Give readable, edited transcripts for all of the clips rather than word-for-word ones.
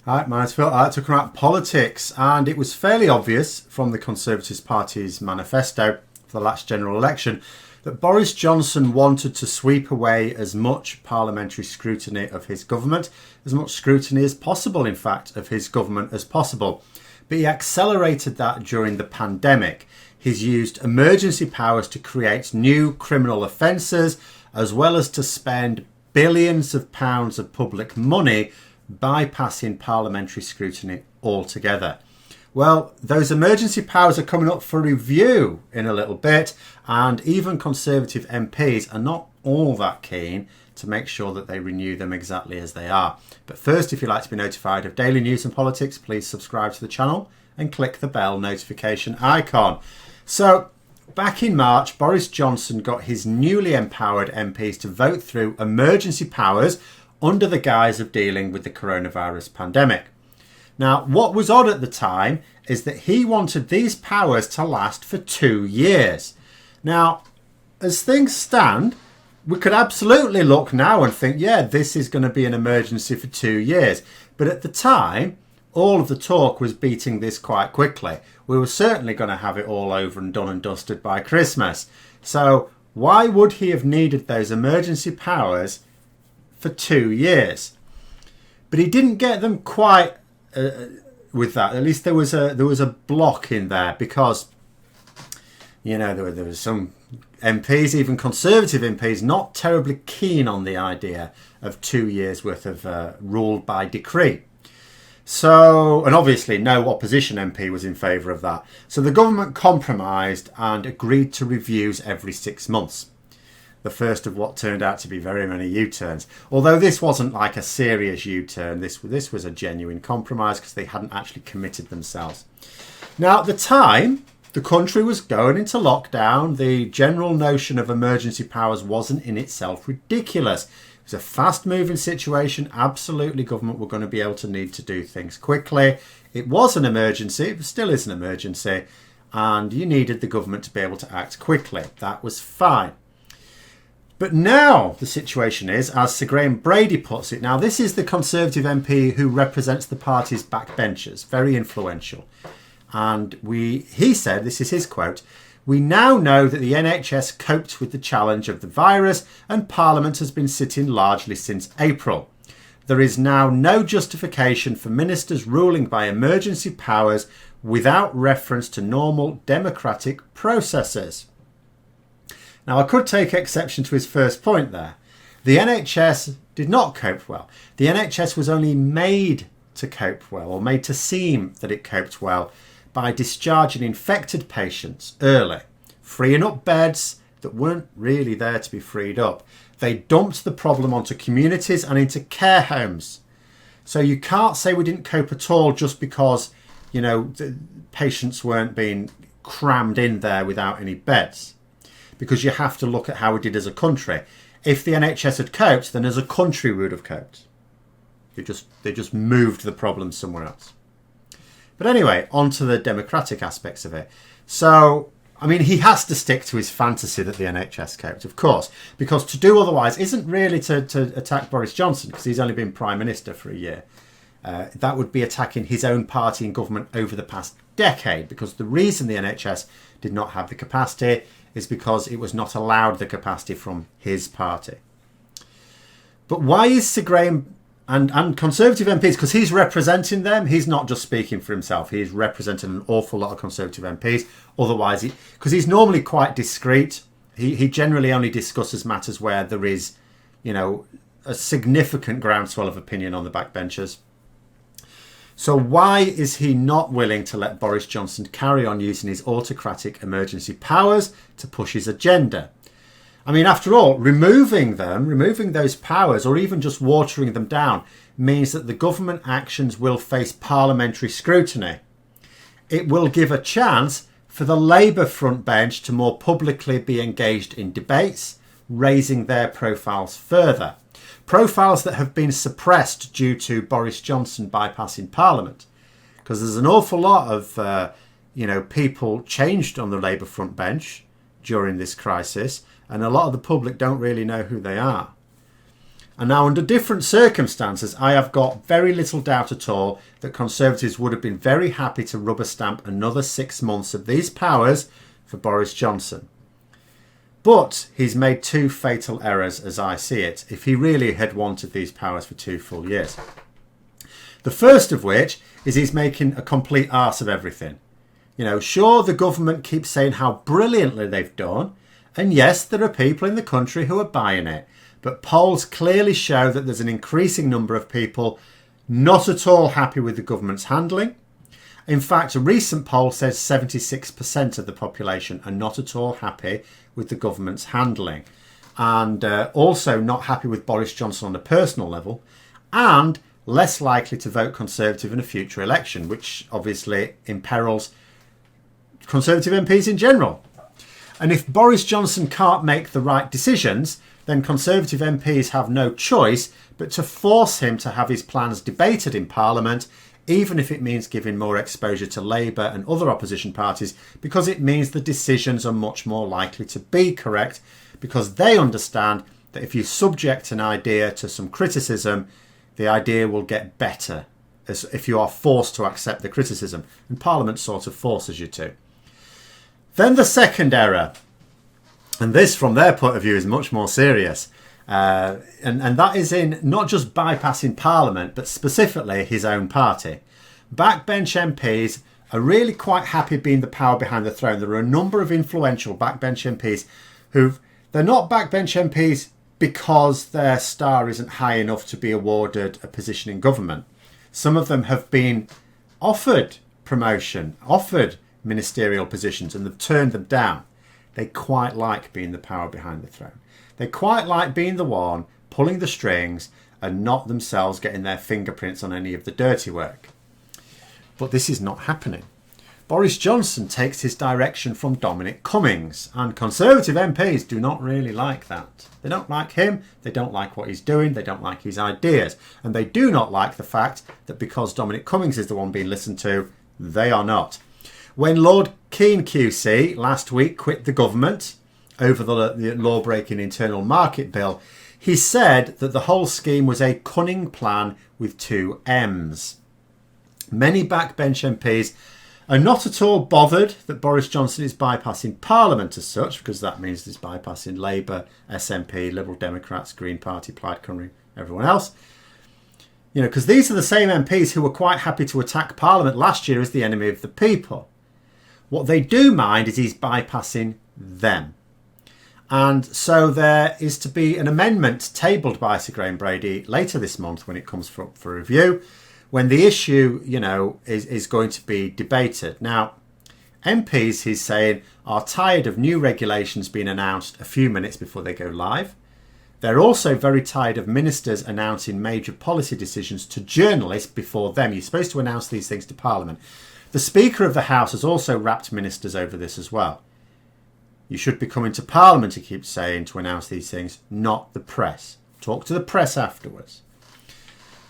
Hi, mine's Phil. I like to come at politics, and it was fairly obvious from the Conservative Party's manifesto for the last general election that Boris Johnson wanted to sweep away as much parliamentary scrutiny of his government, as much scrutiny as possible, in fact, of his government as possible. But he accelerated that during the pandemic. He's used emergency powers to create new criminal offences, as well as to spend billions of pounds of public money bypassing parliamentary scrutiny altogether. Well, those emergency powers are coming up for review in a little bit, and even Conservative MPs are not all that keen to make sure that they renew them exactly as they are. But first, if you'd like to be notified of daily news and politics, please subscribe to the channel and click the bell notification icon. So, back in March, Boris Johnson got his newly empowered MPs to vote through emergency powers under the guise of dealing with the coronavirus pandemic. Now, what was odd at the time is that he wanted these powers to last for 2 years. Now, as things stand, we could absolutely look now and think, yeah, this is going to be an emergency for 2 years. But at the time, all of the talk was beating this quite quickly. We were certainly going to have it all over and done and dusted by Christmas. So why would he have needed those emergency powers for 2 years? But he didn't get them quite with that. At least there was a block in there because, you know, there was some MPs, even Conservative MPs, not terribly keen on the idea of 2 years worth of rule by decree. So, and obviously no opposition MP was in favour of that. So the government compromised and agreed to reviews every 6 months. The first of what turned out to be very many U-turns. Although this wasn't like a serious U-turn, this was a genuine compromise because they hadn't actually committed themselves. Now, at the time, the country was going into lockdown. The general notion of emergency powers wasn't in itself ridiculous. It was a fast-moving situation. Absolutely, government were going to be able to need to do things quickly. It was an emergency. It still is an emergency. And you needed the government to be able to act quickly. That was fine. But now the situation is, as Sir Graham Brady puts it, now this is the Conservative MP who represents the party's backbenchers, very influential. And he said, this is his quote, "We now know that the NHS coped with the challenge of the virus and Parliament has been sitting largely since April. There is now no justification for ministers ruling by emergency powers without reference to normal democratic processes." Now, I could take exception to his first point there. The NHS did not cope well. The NHS was only made to cope well, or made to seem that it coped well, by discharging infected patients early, freeing up beds that weren't really there to be freed up. They dumped the problem onto communities and into care homes. So you can't say we didn't cope at all just because, you know, the patients weren't being crammed in there without any beds. Because you have to look at how we did as a country. If the NHS had coped, then as a country we would have coped. They just moved the problem somewhere else. But anyway, on to the democratic aspects of it. So, I mean, he has to stick to his fantasy that the NHS coped, of course, because to do otherwise isn't really to attack Boris Johnson, because he's only been Prime Minister for a year. That would be attacking his own party and government over the past decade, because the reason the NHS did not have the capacity is because it was not allowed the capacity from his party. But why is Sir Graham and Conservative MPs, because he's representing them, he's not just speaking for himself, he's representing an awful lot of Conservative MPs. Otherwise, because he's normally quite discreet, he generally only discusses matters where there is, you know, a significant groundswell of opinion on the backbenchers. So why is he not willing to let Boris Johnson carry on using his autocratic emergency powers to push his agenda? I mean, after all, removing those powers, or even just watering them down, means that the government actions will face parliamentary scrutiny. It will give a chance for the Labour front bench to more publicly be engaged in debates, raising their profiles further. Profiles that have been suppressed due to Boris Johnson bypassing Parliament. Because there's an awful lot of, people changed on the Labour front bench during this crisis, and a lot of the public don't really know who they are. And now, under different circumstances, I have got very little doubt at all that Conservatives would have been very happy to rubber stamp another 6 months of these powers for Boris Johnson. But he's made two fatal errors as I see it, if he really had wanted these powers for 2 full years. The first of which is he's making a complete arse of everything. You know, sure, the government keeps saying how brilliantly they've done. And yes, there are people in the country who are buying it. But polls clearly show that there's an increasing number of people not at all happy with the government's handling. In fact, a recent poll says 76% of the population are not at all happy with the government's handling. And also not happy with Boris Johnson on a personal level. And less likely to vote Conservative in a future election, which obviously imperils Conservative MPs in general. And if Boris Johnson can't make the right decisions, then Conservative MPs have no choice but to force him to have his plans debated in Parliament, even if it means giving more exposure to Labour and other opposition parties, because it means the decisions are much more likely to be correct, because they understand that if you subject an idea to some criticism, the idea will get better as if you are forced to accept the criticism. And Parliament sort of forces you to. Then the second error, and this from their point of view is much more serious, and that is in not just bypassing Parliament, but specifically his own party. Backbench MPs are really quite happy being the power behind the throne. There are a number of influential backbench MPs they're not backbench MPs because their star isn't high enough to be awarded a position in government. Some of them have been offered promotion, offered ministerial positions, and they've turned them down. They quite like being the power behind the throne. They quite like being the one pulling the strings and not themselves getting their fingerprints on any of the dirty work. But this is not happening. Boris Johnson takes his direction from Dominic Cummings, and Conservative MPs do not really like that. They don't like him, they don't like what he's doing, they don't like his ideas, and they do not like the fact that because Dominic Cummings is the one being listened to, they are not. When Lord Keane QC last week quit the government over the law-breaking internal market bill, he said that the whole scheme was a cunning plan with 2 M's. Many backbench MPs are not at all bothered that Boris Johnson is bypassing Parliament as such, because that means he's bypassing Labour, SNP, Liberal Democrats, Green Party, Plaid Cymru, everyone else. You know, because these are the same MPs who were quite happy to attack Parliament last year as the enemy of the people. What they do mind is he's bypassing them. And so there is to be an amendment tabled by Sir Graham Brady later this month when it comes for review, when the issue, you know, is going to be debated. Now, MPs, he's saying, are tired of new regulations being announced a few minutes before they go live. They're also very tired of ministers announcing major policy decisions to journalists before them. You're supposed to announce these things to Parliament. The Speaker of the House has also rapped ministers over this as well. You should be coming to Parliament, he keeps saying, to announce these things, not the press. Talk to the press afterwards.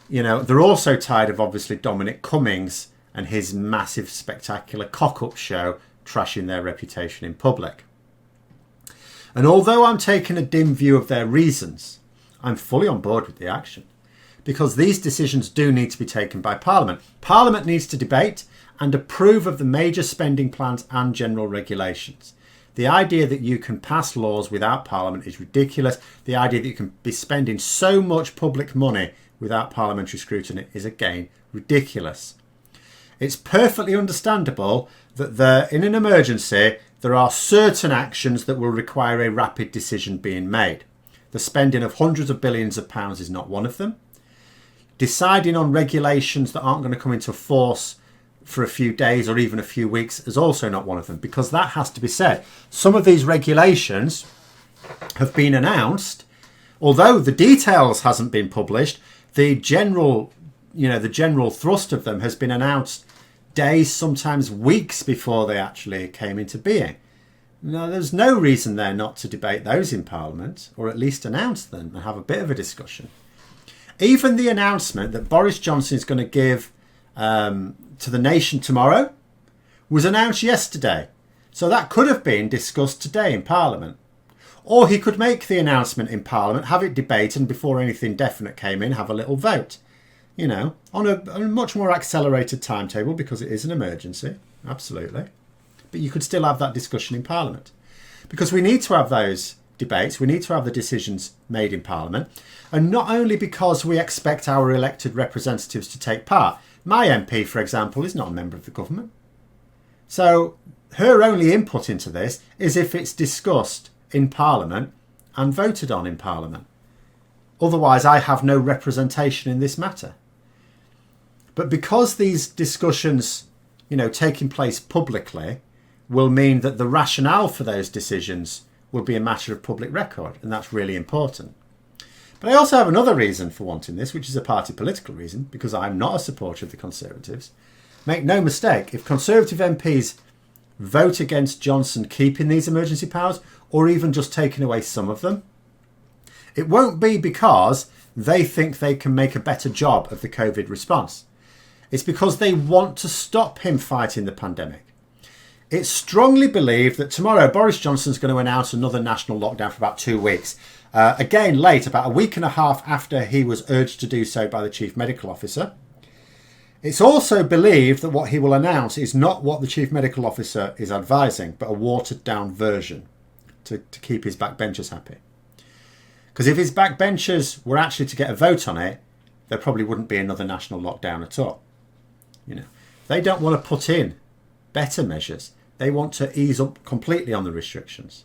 You know, they're also tired of, obviously, Dominic Cummings and his massive, spectacular cock-up show trashing their reputation in public. And although I'm taking a dim view of their reasons, I'm fully on board with the action. Because these decisions do need to be taken by Parliament. Parliament needs to debate and approve of the major spending plans and general regulations. The idea that you can pass laws without Parliament is ridiculous. The idea that you can be spending so much public money without parliamentary scrutiny is, again, ridiculous. It's perfectly understandable that in an emergency, there are certain actions that will require a rapid decision being made. The spending of hundreds of billions of pounds is not one of them. Deciding on regulations that aren't going to come into force for a few days or even a few weeks is also not one of them, because that has to be said. Some of these regulations have been announced, although the details hasn't been published. The general thrust of them has been announced days, sometimes weeks before they actually came into being. Now, there's no reason there not to debate those in Parliament, or at least announce them and have a bit of a discussion. Even the announcement that Boris Johnson is going to give to the nation tomorrow was announced yesterday. So that could have been discussed today in Parliament. Or he could make the announcement in Parliament, have it debated, and before anything definite came in, have a little vote. You know, on a much more accelerated timetable because it is an emergency. Absolutely. But you could still have that discussion in Parliament. Because we need to have those debates, we need to have the decisions made in Parliament. And not only because we expect our elected representatives to take part. My MP, for example, is not a member of the government. So her only input into this is if it's discussed in Parliament and voted on in Parliament. Otherwise, I have no representation in this matter. But because these discussions, you know, taking place publicly will mean that the rationale for those decisions will be a matter of public record, and that's really important. But I also have another reason for wanting this, which is a party political reason, because I'm not a supporter of the Conservatives. Make no mistake, if Conservative MPs vote against Johnson keeping these emergency powers, or even just taking away some of them, it won't be because they think they can make a better job of the COVID response. It's because they want to stop him fighting the pandemic. It's strongly believed that tomorrow Boris Johnson's going to announce another national lockdown for about 2 weeks. Again, late, about a week and a half after he was urged to do so by the Chief Medical Officer. It's also believed that what he will announce is not what the Chief Medical Officer is advising, but a watered down version to keep his backbenchers happy. Because if his backbenchers were actually to get a vote on it, there probably wouldn't be another national lockdown at all. You know, they don't want to put in better measures. They want to ease up completely on the restrictions.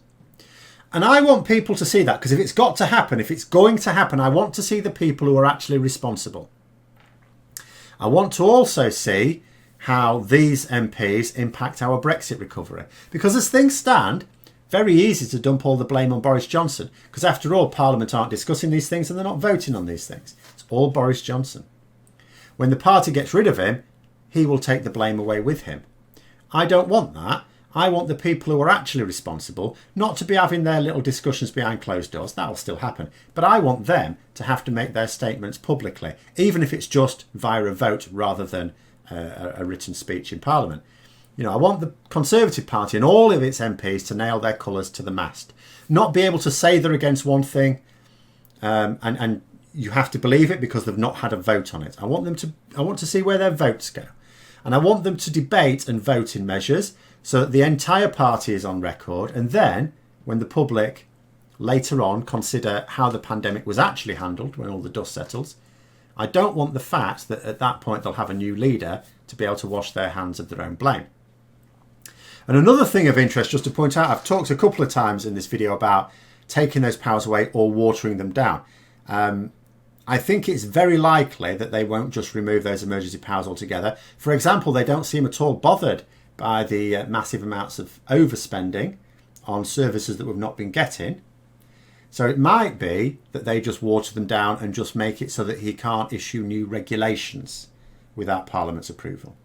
And I want people to see that, because if it's got to happen, if it's going to happen, I want to see the people who are actually responsible. I want to also see how these MPs impact our Brexit recovery. Because as things stand, very easy to dump all the blame on Boris Johnson. Because after all, Parliament aren't discussing these things and they're not voting on these things. It's all Boris Johnson. When the party gets rid of him, he will take the blame away with him. I don't want that. I want the people who are actually responsible not to be having their little discussions behind closed doors. That'll still happen. But I want them to have to make their statements publicly, even if it's just via a vote rather than a written speech in Parliament. You know, I want the Conservative Party and all of its MPs to nail their colours to the mast. Not be able to say they're against one thing and you have to believe it because they've not had a vote on it. I want to see where their votes go. And I want them to debate and vote in measures so that the entire party is on record. And then when the public later on consider how the pandemic was actually handled when all the dust settles, I don't want the fact that at that point they'll have a new leader to be able to wash their hands of their own blame. And another thing of interest, just to point out, I've talked a couple of times in this video about taking those powers away or watering them down. I think it's very likely that they won't just remove those emergency powers altogether. For example, they don't seem at all bothered by the massive amounts of overspending on services that we've not been getting. So it might be that they just water them down and just make it so that he can't issue new regulations without Parliament's approval.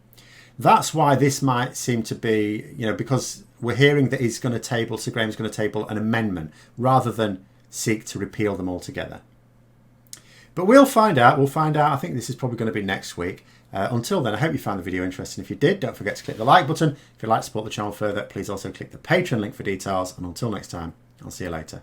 That's why this might seem to be, you know, because we're hearing that he's going to table, Sir Graham's going to table an amendment rather than seek to repeal them altogether. But we'll find out. I think this is probably going to be next week. Until then, I hope you found the video interesting. If you did, don't forget to click the like button. If you'd like to support the channel further, please also click the Patreon link for details. And until next time, I'll see you later.